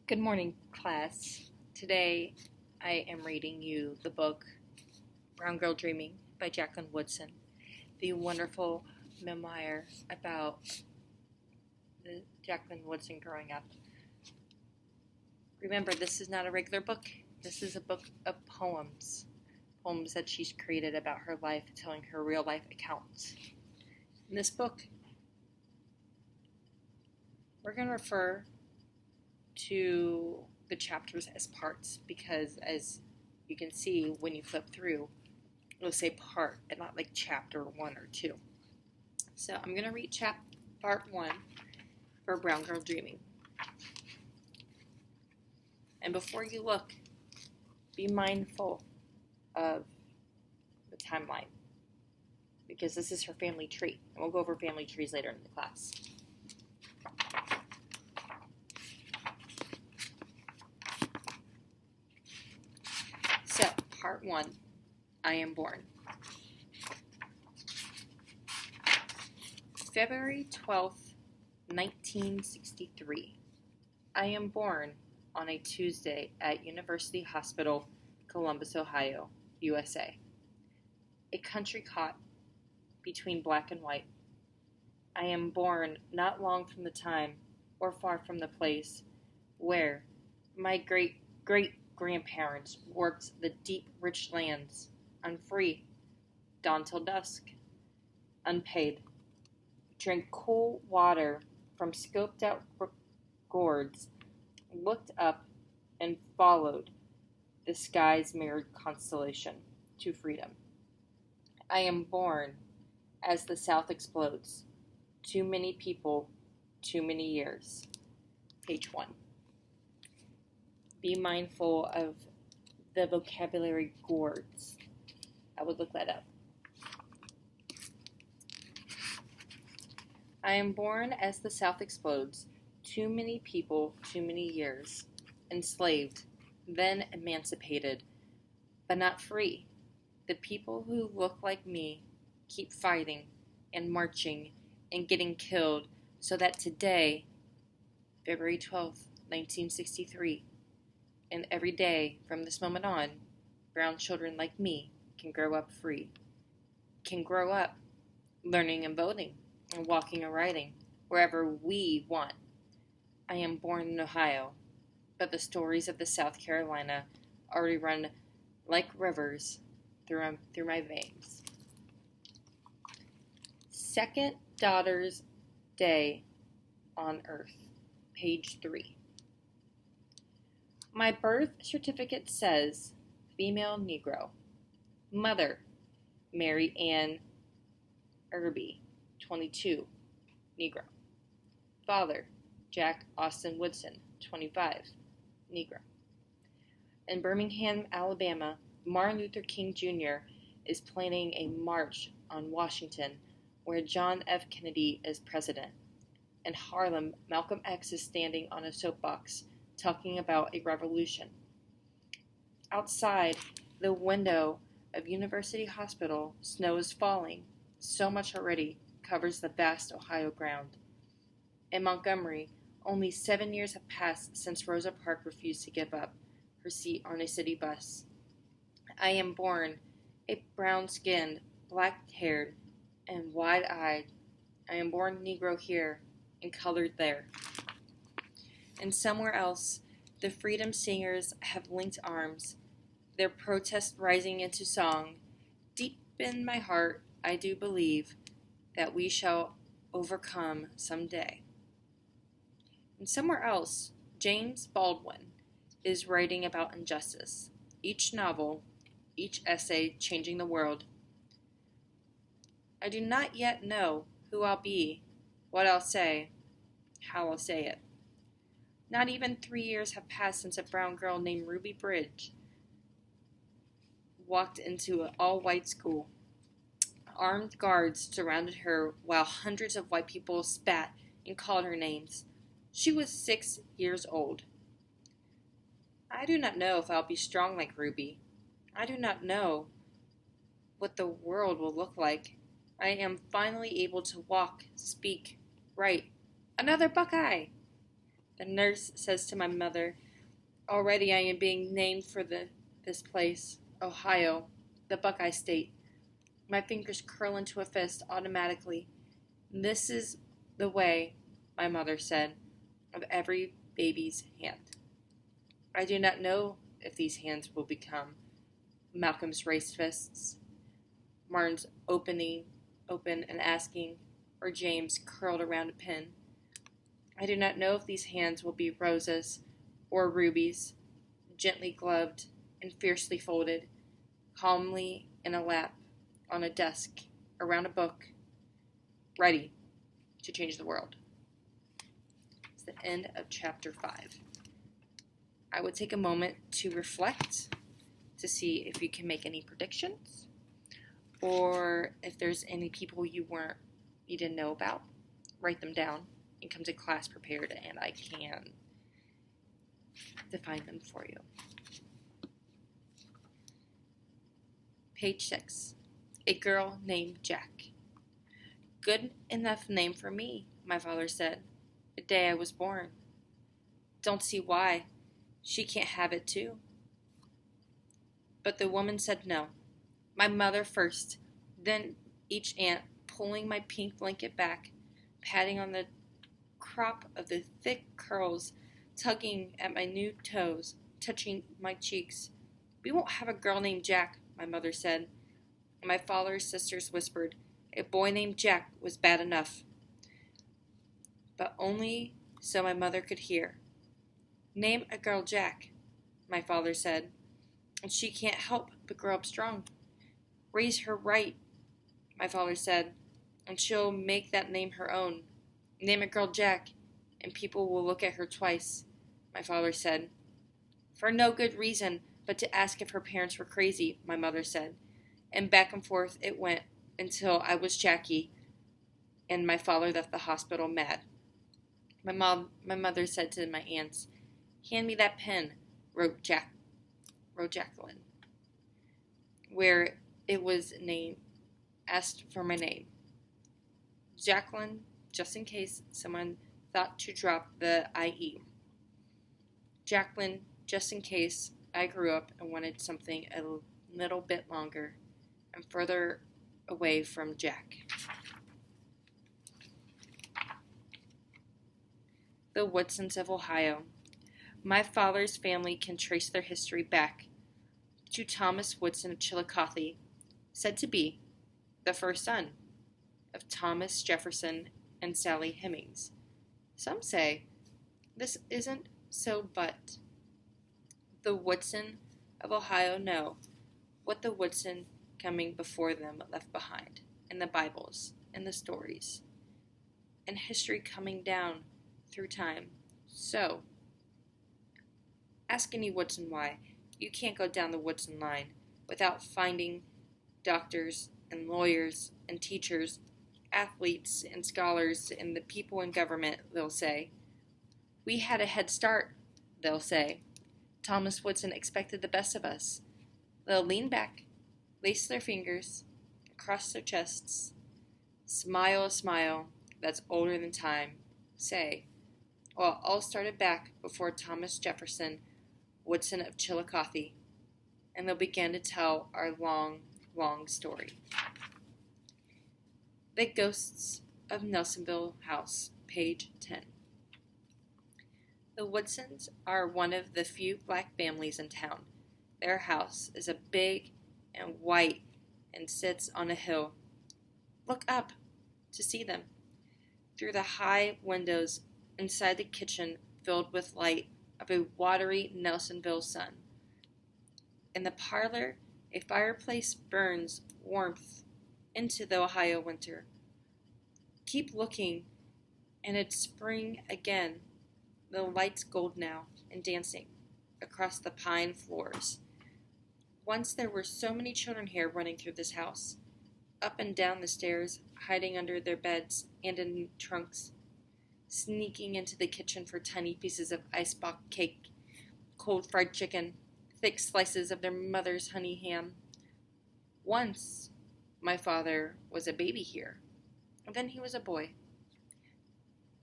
Good morning, class. Today I am reading you the book Brown Girl Dreaming by Jacqueline Woodson, the wonderful memoir about Jacqueline Woodson growing up. Remember, this is not a regular book. This is a book of poems that she's created about her life, telling her real life accounts. In this book, we're going to refer to the chapters as parts because, as you can see when you flip through, it'll say part and not like chapter 1 or 2. So I'm going to read part 1 for Brown Girl Dreaming. And before you look, be mindful of the timeline because this is her family tree. And we'll go over family trees later in the class. So, part 1, I am born. February 12th, 1963. I am born on a Tuesday at University Hospital, Columbus, Ohio, USA. A country caught between black and white. I am born not long from the time or far from the place where my great-great-grandparents worked the deep, rich lands, unfree, dawn till dusk, unpaid, drank cool water from scoped-out gourds, looked up and followed the sky's mirrored constellation to freedom. I am born as the South explodes. Too many people, too many years. Page 1. Be mindful of the vocabulary gourds. I would look that up. I am born as the South explodes. Too many people, too many years. Enslaved, then emancipated, but not free. The people who look like me keep fighting and marching and getting killed so that today, February 12th, 1963, and every day from this moment on, brown children like me can grow up free, can grow up learning and voting and walking and riding wherever we want. I am born in Ohio, but the stories of the South Carolina already run like rivers through my veins. Second Daughter's Day on Earth, page 3. My birth certificate says female Negro. Mother, Mary Ann Irby, 22, Negro. Father, Jack Austin Woodson, 25, Negro. In Birmingham, Alabama, Martin Luther King Jr. is planning a march on Washington where John F. Kennedy is president. In Harlem, Malcolm X is standing on a soapbox talking about a revolution. Outside the window of University Hospital, snow is falling. So much already covers the vast Ohio ground. In Montgomery, only 7 years have passed since Rosa Parks refused to give up her seat on a city bus. I am born a brown-skinned, black-haired, and wide-eyed. I am born Negro here and colored there. And somewhere else, the freedom singers have linked arms, their protest rising into song. Deep in my heart, I do believe that we shall overcome someday. And somewhere else, James Baldwin is writing about injustice. Each novel, each essay changing the world. I do not yet know who I'll be, what I'll say, how I'll say it. Not even 3 years have passed since a brown girl named Ruby Bridge walked into an all-white school. Armed guards surrounded her while hundreds of white people spat and called her names. She was 6 years old. I do not know if I'll be strong like Ruby. I do not know what the world will look like. I am finally able to walk, speak, write. Another Buckeye! The nurse says to my mother, "Already I am being named for this place, Ohio, the Buckeye State." My fingers curl into a fist automatically. "This is the way," my mother said, "of every baby's hand." I do not know if these hands will become Malcolm's raised fists, Martin's open and asking, or James curled around a pin. I do not know if these hands will be Rosa's or Ruby's, gently gloved and fiercely folded, calmly in a lap, on a desk, around a book, ready to change the world. It's the end of chapter 5. I would take a moment to reflect to see if you can make any predictions or if there's any people you didn't know about. Write them down and come to class prepared, and I can define them for you. Page 6. A girl named Jack. "Good enough name for me," my father said, the day I was born. "Don't see why. She can't have it too." But the woman said no. My mother first, then each aunt, pulling my pink blanket back, patting on the crop of the thick curls, tugging at my new toes, touching my cheeks. "We won't have a girl named Jack," my mother said. And my father's sisters whispered, a boy named Jack was bad enough. But only so my mother could hear. "Name a girl Jack," my father said, "and she can't help but grow up strong. Raise her right," my father said, "and she'll make that name her own. Name a girl Jack, and people will look at her twice," my father said. "For no good reason but to ask if her parents were crazy," my mother said, and back and forth it went until I was Jackie, and my father left the hospital mad. My mother said to my aunts, "Hand me that pen," wrote Jacqueline, where it was asked for my name. Jacqueline, just in case someone thought to drop the IE. Jacqueline, just in case I grew up and wanted something a little bit longer and further away from Jack. The Woodsons of Ohio. My father's family can trace their history back to Thomas Woodson of Chillicothe, said to be the first son of Thomas Jefferson and Sally Hemings. Some say this isn't so, but the Woodson of Ohio know what the Woodson coming before them left behind in the Bibles, in the stories, and history coming down through time. So, ask any Woodson why. You can't go down the Woodson line without finding doctors and lawyers and teachers, athletes and scholars, and the people in government, they'll say. We had a head start, they'll say. Thomas Woodson expected the best of us. They'll lean back, lace their fingers across their chests, smile a smile that's older than time, say, well, all started back before Thomas Jefferson Woodson of Chillicothe, and they'll begin to tell our long, long story. The Ghosts of Nelsonville House, page 10. The Woodsons are one of the few black families in town. Their house is a big and white and sits on a hill. Look up to see them. Through the high windows inside the kitchen filled with light of a watery Nelsonville sun. In the parlor, a fireplace burns warmth into the Ohio winter. Keep looking, and it's spring again. The light's gold now and dancing across the pine floors. Once there were so many children here running through this house, up and down the stairs, hiding under their beds and in trunks, sneaking into the kitchen for tiny pieces of icebox cake, cold fried chicken, thick slices of their mother's honey ham. Once, my father was a baby here, and then he was a boy.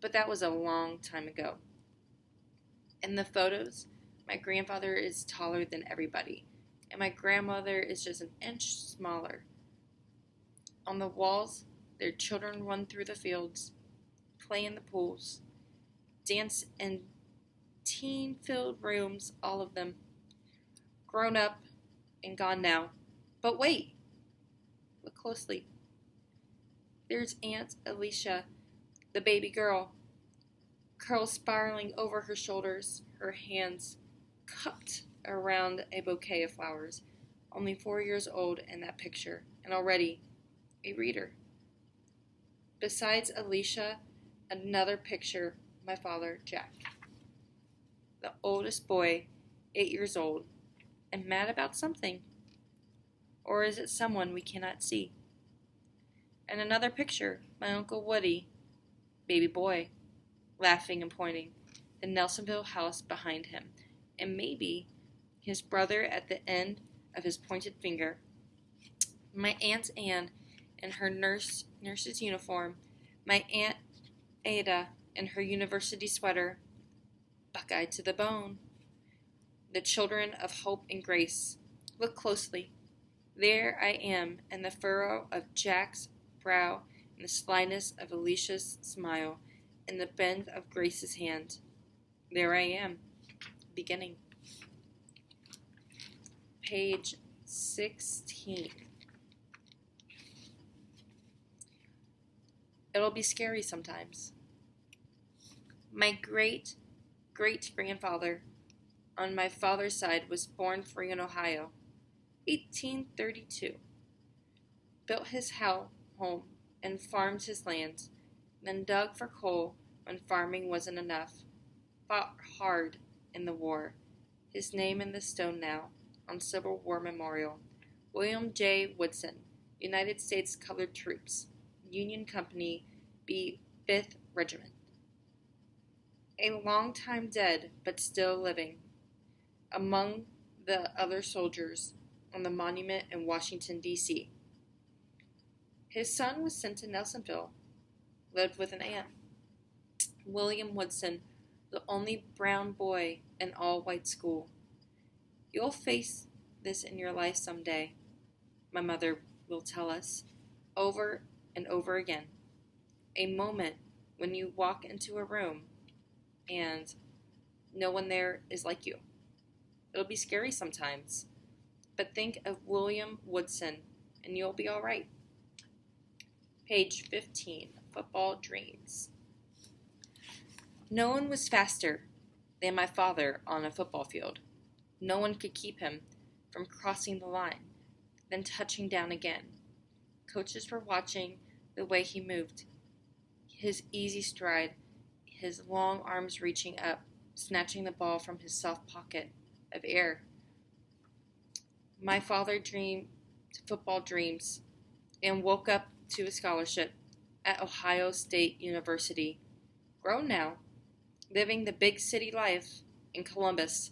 But that was a long time ago. In the photos, my grandfather is taller than everybody, and my grandmother is just an inch smaller. On the walls, their children run through the fields, play in the pools, dance in teen-filled rooms, all of them. Grown up and gone now. But wait! Look closely. There's Aunt Alicia, the baby girl, curls spiraling over her shoulders, her hands cupped around a bouquet of flowers. Only 4 years old in that picture, and already a reader. Besides Alicia, another picture, my father, Jack. The oldest boy, 8 years old, and mad about something. Or is it someone we cannot see? And another picture, my Uncle Woody, baby boy, laughing and pointing, the Nelsonville house behind him, and maybe his brother at the end of his pointed finger. My Aunt Anne in her nurse's uniform, my Aunt Ada in her university sweater, Buckeye to the bone. The children of hope and grace. Look closely. There I am in the furrow of Jack's brow, in the slyness of Alicia's smile, in the bend of Grace's hand. There I am, beginning. Page 16. It'll be scary sometimes. My great-great-grandfather on my father's side was born free in Ohio, 1832. Built his home and farmed his lands, then dug for coal when farming wasn't enough. Fought hard in the war. His name in the stone now, on Civil War Memorial. William J. Woodson, United States Colored Troops, Union Company B. 5th Regiment. A long time dead, but still living. Among the other soldiers on the monument in Washington, D.C. His son was sent to Nelsonville, lived with an aunt. William Woodson, the only brown boy in all-white school. You'll face this in your life someday, my mother will tell us, over and over again. A moment when you walk into a room and no one there is like you. It'll be scary sometimes, but think of William Woodson and you'll be all right. Page 15, Football Dreams. No one was faster than my father on a football field. No one could keep him from crossing the line, then touching down again. Coaches were watching the way he moved, his easy stride, his long arms reaching up, snatching the ball from his soft pocket of air. My father dreamed football dreams and woke up to a scholarship at Ohio State University. Grown now, living the big city life in Columbus,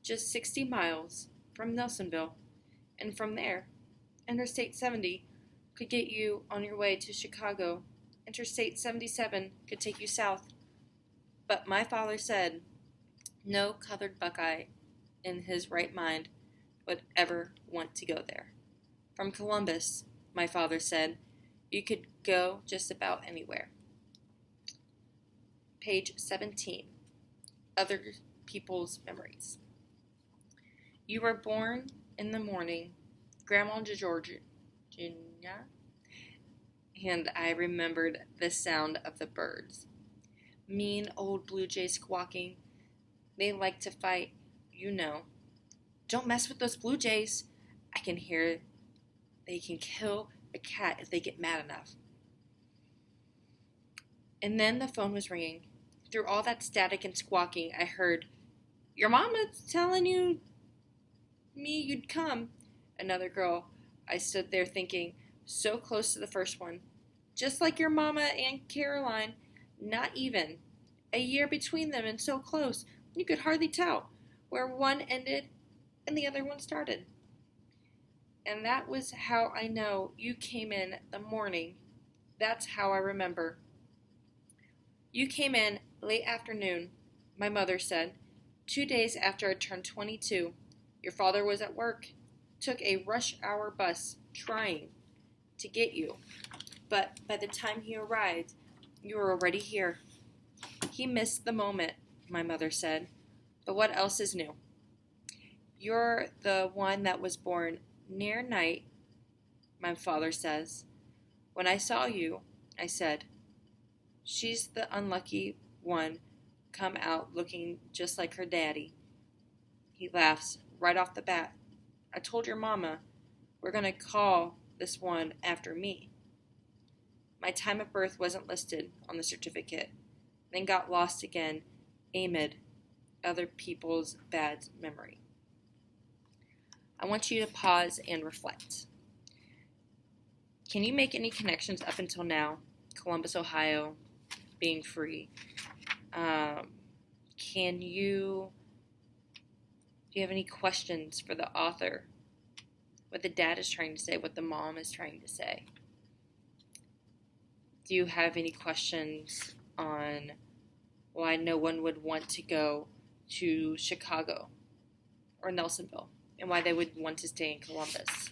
just 60 miles from Nelsonville. And from there, Interstate 70 could get you on your way to Chicago. Interstate 77 could take you south. But my father said no colored Buckeye in his right mind would ever want to go there. From Columbus, my father said, you could go just about anywhere. Page 17. Other people's memories. You were born in the morning, Grandma Georgia, and I remembered the sound of the birds. Mean old blue jays squawking. They like to fight, you know. Don't mess with those blue jays. I can hear they can kill a cat if they get mad enough. And then the phone was ringing. Through all that static and squawking, I heard, your mama's telling me you'd come. Another girl. I stood there thinking, so close to the first one. Just like your mama and Caroline. Not even. A year between them and so close, you could hardly tell where one ended and the other one started. And that was how I know you came in the morning. That's how I remember. You came in late afternoon, my mother said. 2 days after I turned 22, your father was at work, took a rush hour bus trying to get you. But by the time he arrived, you were already here. He missed the moment, my mother said. But what else is new? You're the one that was born near night, my father says. When I saw you, I said, she's the unlucky one come out looking just like her daddy. He laughs right off the bat. I told your mama we're going to call this one after me. My time of birth wasn't listed on the certificate, then got lost again amid other people's bad memory. I want you to pause and reflect. Can you make any connections up until now? Columbus, Ohio, being free. Do you have any questions for the author? What the dad is trying to say, what the mom is trying to say? Do you have any questions on why no one would want to go to Chicago or Nelsonville and why they would want to stay in Columbus?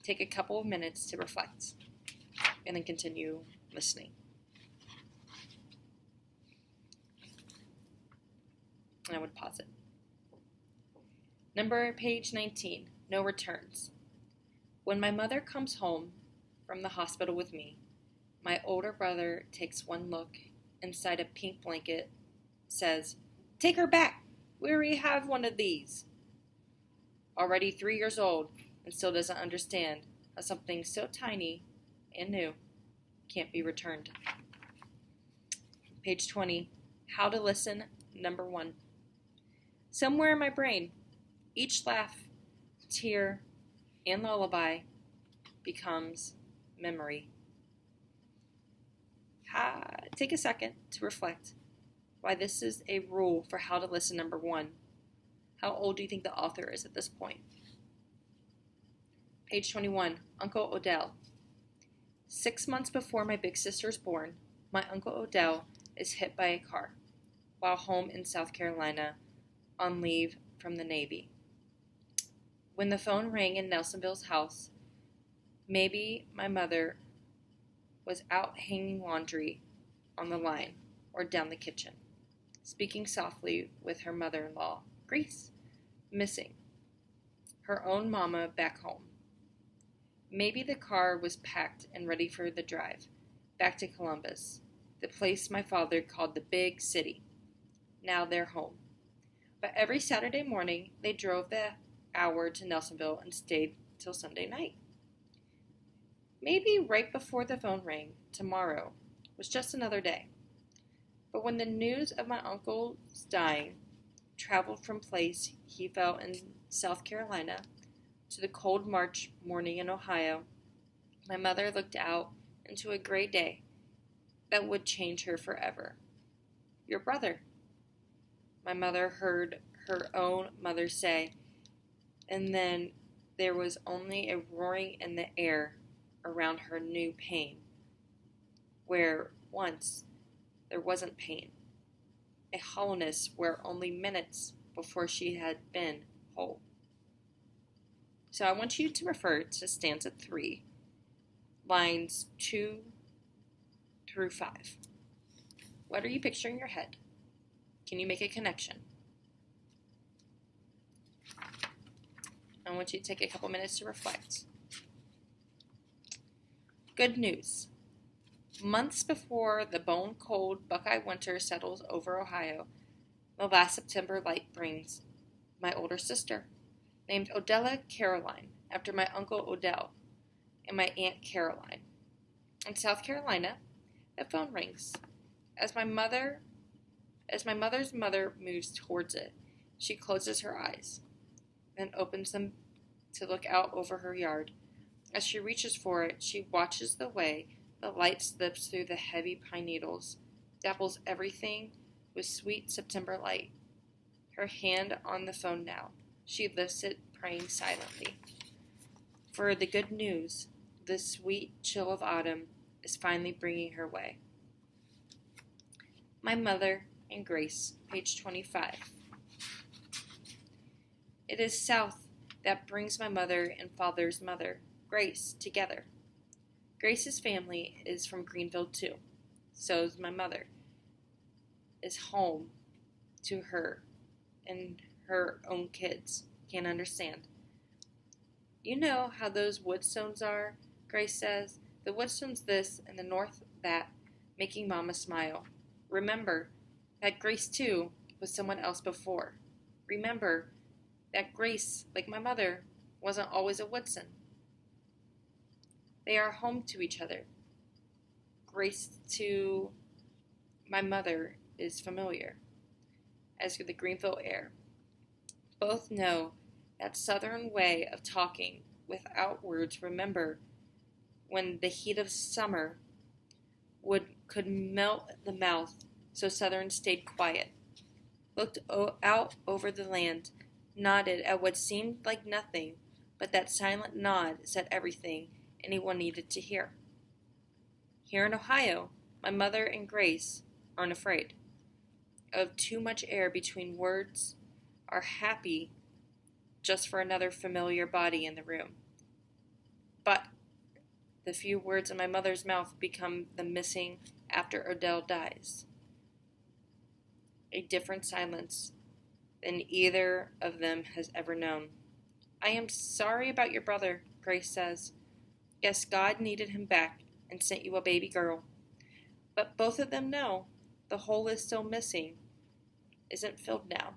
Take a couple of minutes to reflect and then continue listening. And I would pause it. Page 19, no returns. When my mother comes home from the hospital with me, my older brother takes one look inside a pink blanket, says, "Take her back. We already have one of these." Already 3 years old and still doesn't understand how something so tiny and new can't be returned. Page 20, how to listen, 1. Somewhere in my brain, each laugh, tear, and lullaby becomes memory. Take a second to reflect why this is a rule for how to listen, 1. How old do you think the author is at this point? Page 21, Uncle Odell. 6 months before my big sister's born, my Uncle Odell is hit by a car while home in South Carolina on leave from the Navy. When the phone rang in Nelsonville's house, maybe my mother was out hanging laundry on the line or down the kitchen, speaking softly with her mother-in-law, Grace, missing, her own mama back home. Maybe the car was packed and ready for the drive back to Columbus, the place my father called the big city, now their home. But every Saturday morning, they drove the hour to Nelsonville and stayed till Sunday night. Maybe right before the phone rang, tomorrow was just another day. But when the news of my uncle's dying traveled from place he felt in South Carolina to the cold March morning in Ohio, my mother looked out into a gray day that would change her forever. Your brother, my mother heard her own mother say, and then there was only a roaring in the air around her new pain, where once there wasn't pain, a hollowness where only minutes before she had been whole. So I want you to refer to stanza 3, lines 2 through 5. What are you picturing in your head? Can you make a connection? I want you to take a couple minutes to reflect. Good news. Months before the bone-cold Buckeye winter settles over Ohio, the last September light brings my older sister, named Odella Caroline, after my Uncle Odell and my Aunt Caroline. In South Carolina, the phone rings. As my mother's mother moves towards it, she closes her eyes, then opens them to look out over her yard. As she reaches for it, she watches the way the light slips through the heavy pine needles, dapples everything with sweet September light. Her hand on the phone now, she lifts it, praying silently. For the good news, the sweet chill of autumn is finally bringing her way. My Mother and Grace, page 25. It is south that brings my mother and father's mother, Grace, together. Grace's family is from Greenville, too. So's my mother. Is home to her and her own kids. Can't understand. You know how those Woodstones are, Grace says. The Woodstones this and the North that, making Mama smile. Remember that Grace, too, was someone else before. Remember that Grace, like my mother, wasn't always a Woodson. They are home to each other. Grace to my mother is familiar, as the Greenville air. Both know that southern way of talking without words. Remember when the heat of summer could melt the mouth, so southern stayed quiet, looked out over the land, nodded at what seemed like nothing, but that silent nod said everything anyone needed to hear. Here in Ohio, my mother and Grace aren't afraid of too much air between words, are happy just for another familiar body in the room. But the few words in my mother's mouth become the missing after Odell dies. A different silence than either of them has ever known. I am sorry about your brother, Grace says. Guess God needed him back and sent you a baby girl. But both of them know the hole is still missing, isn't filled now.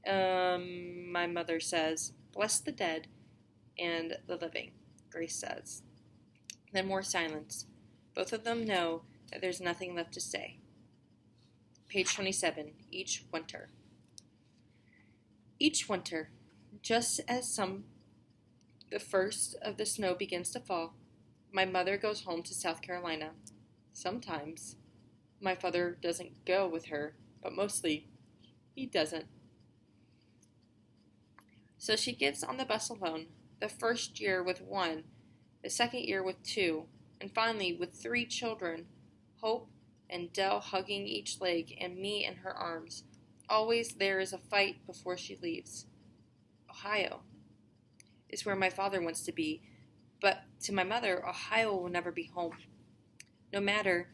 My mother says, bless the dead and the living, Grace says. Then more silence. Both of them know that there's nothing left to say. Page 27, each winter. Each winter, just as the first of the snow begins to fall, my mother goes home to South Carolina. Sometimes my father doesn't go with her, but mostly he doesn't. So she gets on the bus alone, the first year with one, the second year with two, and finally with three children, Hope and Dell hugging each leg and me in her arms. Always there is a fight before she leaves. Ohio is where my father wants to be, but to my mother, Ohio will never be home. No matter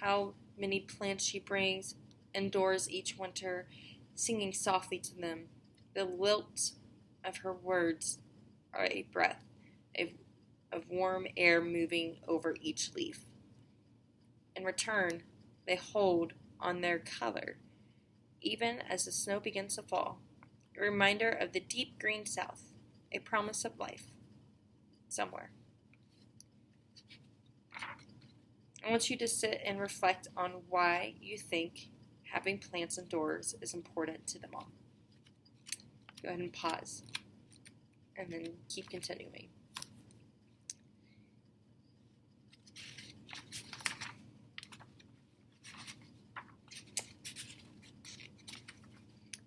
how many plants she brings indoors each winter, singing softly to them, the lilt of her words are a breath of warm air moving over each leaf. In return, they hold on their color, even as the snow begins to fall, a reminder of the deep green South, a promise of life, somewhere. I want you to sit and reflect on why you think having plants indoors is important to them all. Go ahead and pause, and then keep continuing.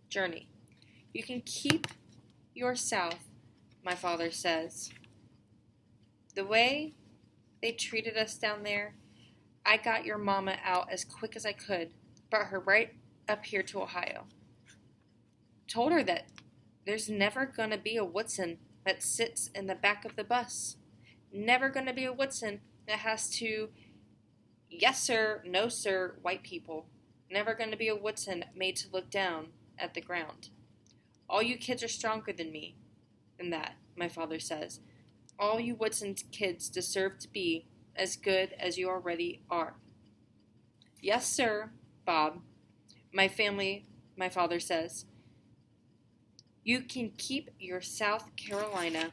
Journey. You can keep your South, my father says. The way they treated us down there, I got your mama out as quick as I could, brought her right up here to Ohio. Told her that there's never going to be a Woodson that sits in the back of the bus. Never going to be a Woodson that has to, yes sir, no sir, white people. Never going to be a Woodson made to look down at the ground. All you kids are stronger than me. Than that, my father says. All you Woodson kids deserve to be as good as you already are. Yes, sir, Bob. My father says. You can keep your South Carolina.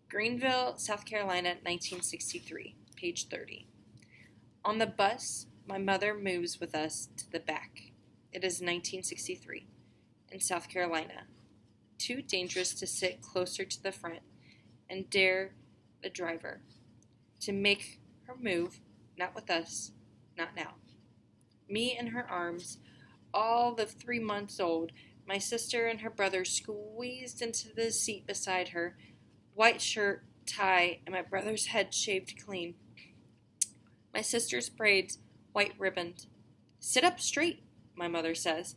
Greenville, South Carolina, 1963, page 30. On the bus, my mother moves with us to the back. It is 1963, in South Carolina. Too dangerous to sit closer to the front and dare the driver to make her move, not with us, not now. Me in her arms, all of 3 months old, my sister and her brother squeezed into the seat beside her, white shirt, tie, and my brother's head shaved clean. My sister's braids white ribboned. Sit up straight, my mother says.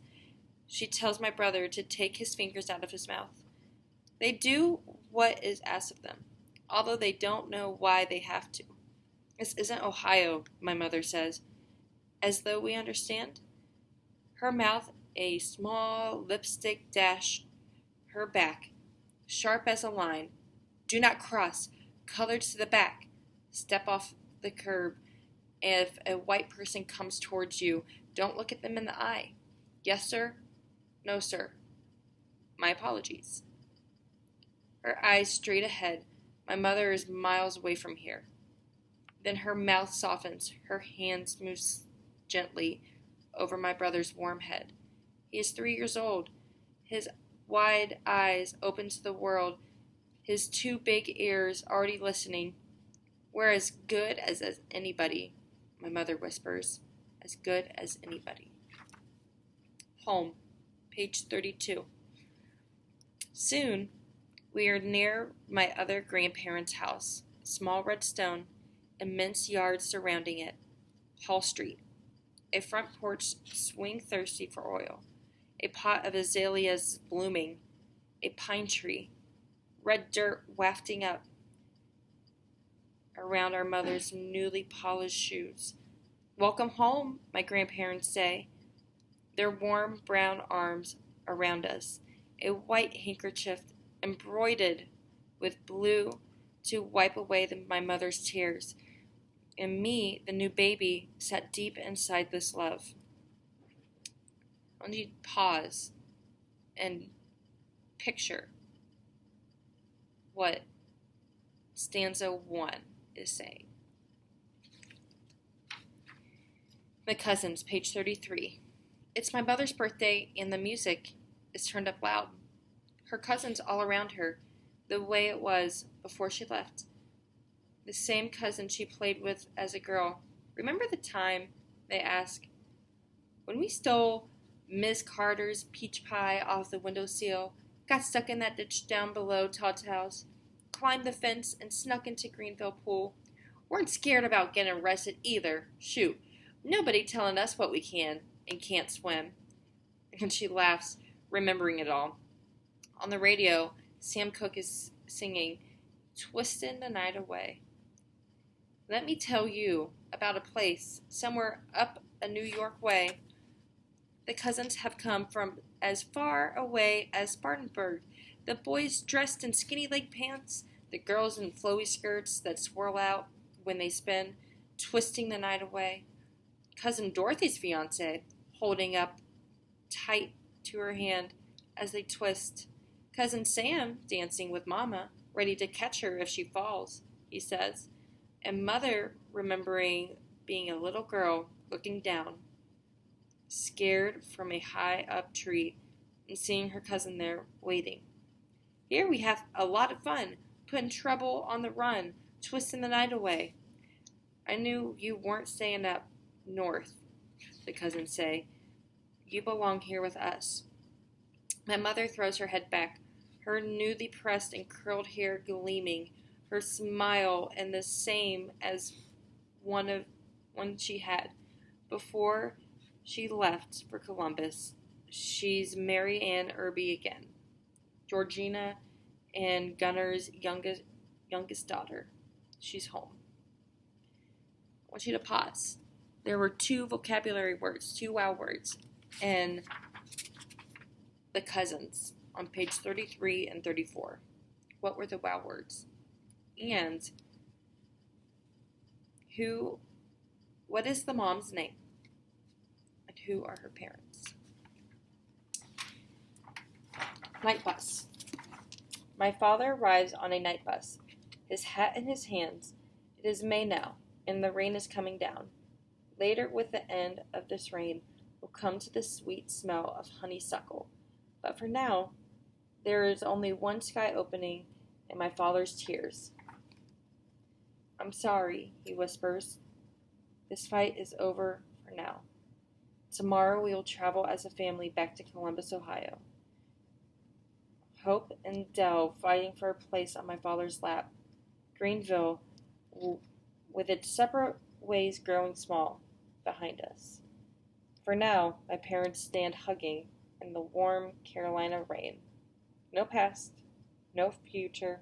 She tells my brother to take his fingers out of his mouth. They do what is asked of them, although they don't know why they have to. This isn't Ohio, my mother says, as though we understand. Her mouth a small lipstick dash, her back, sharp as a line. Do not cross, colored to the back. Step off the curb. If a white person comes towards you, don't look at them in the eye. Yes, sir? No, sir. My apologies. Her eyes straight ahead. My mother is miles away from here. Then her mouth softens. Her hands move gently over my brother's warm head. He is 3 years old. His wide eyes open to the world. His 2 big ears already listening. We're as good as anybody, my mother whispers. As good as anybody. Home, page 32. Soon, we are near my other grandparents' house. Small red stone, immense yards surrounding it. Hall Street. A front porch swing thirsty for oil. A pot of azaleas blooming. A pine tree. Red dirt wafting up around our mother's newly polished shoes. Welcome home, my grandparents say, their warm brown arms around us, a white handkerchief embroidered with blue to wipe away my mother's tears, and me, the new baby, sat deep inside this love. I want you to pause and picture what stanza 1 is saying. The cousins, page 33. It's my mother's birthday, and the music is turned up loud. Her cousins all around her, the way it was before she left. The same cousin she played with as a girl. Remember the time, they ask, when we stole Miss Carter's peach pie off the windowsill, got stuck in that ditch down below Todd's house, climbed the fence, and snuck into Greenville Pool? Weren't scared about getting arrested either. Shoot, nobody telling us what we can and can't swim. And she laughs, remembering it all. On the radio, Sam Cooke is singing, Twistin' the Night Away. Let me tell you about a place somewhere up a New York way. The cousins have come from as far away as Spartanburg. The boys dressed in skinny leg pants, the girls in flowy skirts that swirl out when they spin, twisting the night away. Cousin Dorothy's fiancé, holding up tight to her hand as they twist. Cousin Sam dancing with Mama, ready to catch her if she falls, he says. And Mother remembering being a little girl looking down, scared from a high-up tree, and seeing her cousin there waiting. Here we have a lot of fun, putting trouble on the run, twisting the night away. I knew you weren't staying up north, the cousins say. You belong here with us. My mother throws her head back, her newly pressed and curled hair gleaming, her smile and the same as one she had before she left for Columbus. She's Mary Ann Irby again, Georgina and Gunner's youngest daughter. She's home. I want you to pause. There were 2 vocabulary words, 2 wow words, in the cousins on page 33 and 34. What were the wow words? And what is the mom's name? And who are her parents? Night bus. My father arrives on a night bus, his hat in his hands. It is May now, and the rain is coming down. Later, with the end of this rain, will come to the sweet smell of honeysuckle. But for now, there is only one sky opening and my father's tears. I'm sorry, he whispers. This fight is over for now. Tomorrow we will travel as a family back to Columbus, Ohio. Hope and Dell fighting for a place on my father's lap. Greenville, with its separate ways growing small, behind us. For now, my parents stand hugging in the warm Carolina rain. No past, no future,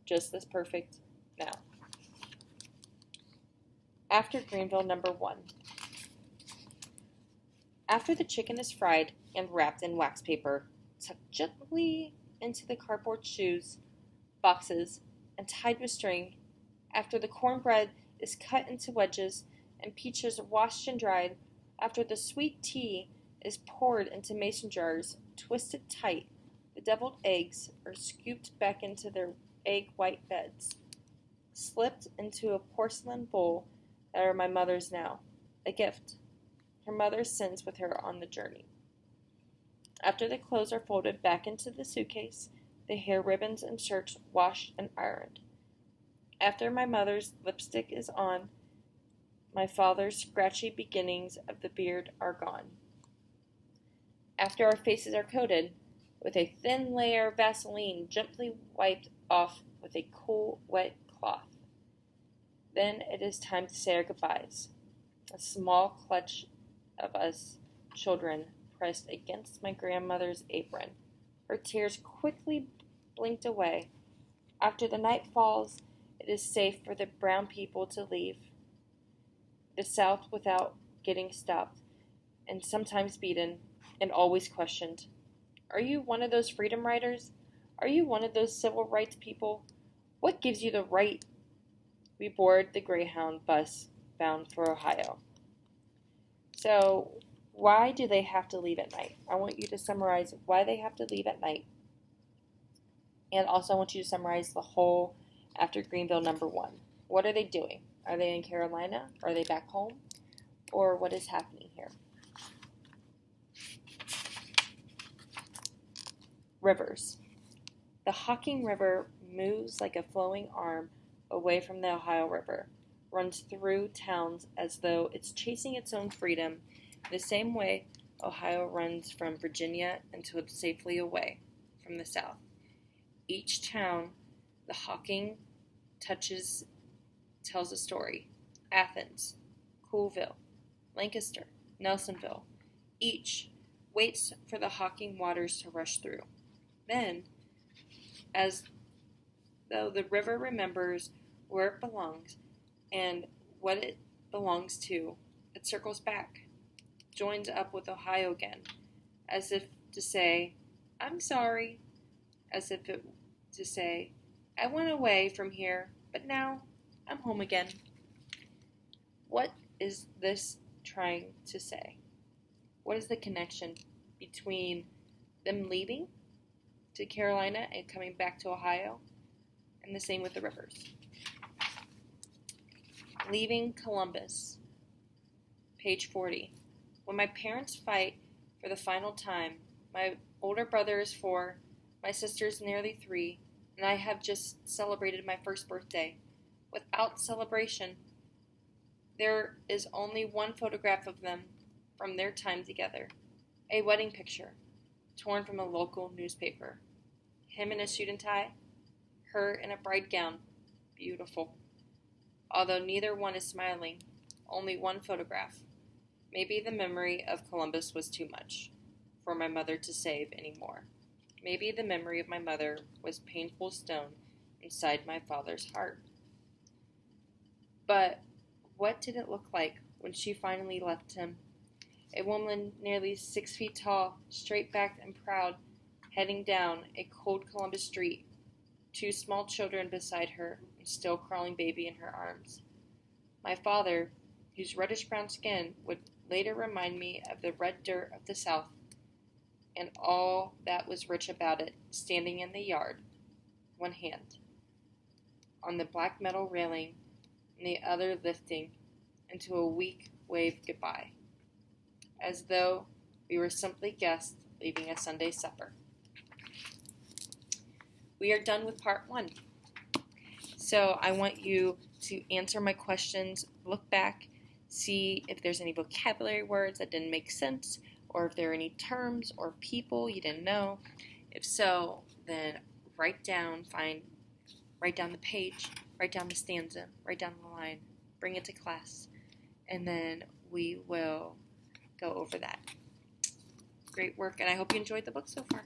just this perfect now. After Greenville number 1. After the chicken is fried and wrapped in wax paper, tucked gently into the cardboard shoes, boxes, and tied with string, after the cornbread is cut into wedges and peaches washed and dried, after the sweet tea is poured into mason jars, twisted tight, the deviled eggs are scooped back into their egg white beds, slipped into a porcelain bowl that are my mother's now, a gift. Her mother sends with her on the journey. After the clothes are folded back into the suitcase, the hair ribbons and shirts washed and ironed. After my mother's lipstick is on, my father's scratchy beginnings of the beard are gone. After our faces are coated, with a thin layer of Vaseline gently wiped off with a cool, wet cloth. Then it is time to say our goodbyes. A small clutch of us children pressed against my grandmother's apron. Her tears quickly blinked away. After the night falls, it is safe for the brown people to leave the South without getting stopped, and sometimes beaten, and always questioned. Are you one of those freedom riders? Are you one of those civil rights people? What gives you the right? We board the Greyhound bus bound for Ohio. So, why do they have to leave at night? I want you to summarize why they have to leave at night. And also I want you to summarize the whole after Greenville number 1. What are they doing? Are they in Carolina? Are they back home? Or what is happening here? Rivers. The Hocking River moves like a flowing arm away from the Ohio River, runs through towns as though it's chasing its own freedom, the same way Ohio runs from Virginia until it's safely away from the South. Each town the Hocking touches tells a story. Athens, Coolville, Lancaster, Nelsonville. Each waits for the Hocking waters to rush through. Then, as though the river remembers where it belongs and what it belongs to, it circles back, joins up with Ohio again, as if to say, I'm sorry, as if it to say, I went away from here, but now I'm home again. What is this trying to say? What is the connection between them leaving to Carolina and coming back to Ohio? And the same with the rivers. Leaving Columbus. Page 40. When my parents fight for the final time, my older brother is 4, my sister is nearly 3, and I have just celebrated my first birthday. Without celebration, there is only one photograph of them from their time together. A wedding picture, torn from a local newspaper. Him in a suit and tie, her in a bride gown. Beautiful. Although neither one is smiling, only one photograph. Maybe the memory of Columbus was too much for my mother to save anymore. Maybe the memory of my mother was painful stone inside my father's heart. But what did it look like when she finally left him? A woman nearly 6 feet tall, straight-backed and proud, heading down a cold Columbus street, 2 small children beside her, and still crawling baby in her arms. My father, whose reddish-brown skin would later remind me of the red dirt of the South, and all that was rich about it, standing in the yard, one hand on the black metal railing, and the other lifting into a weak wave goodbye, as though we were simply guests leaving a Sunday supper. We are done with part 1. So I want you to answer my questions, look back, see if there's any vocabulary words that didn't make sense, or if there are any terms or people you didn't know. If so, then write down the page, write down the stanza, write down the line, bring it to class, and then we will go over that. great work, and I hope you enjoyed the book so far.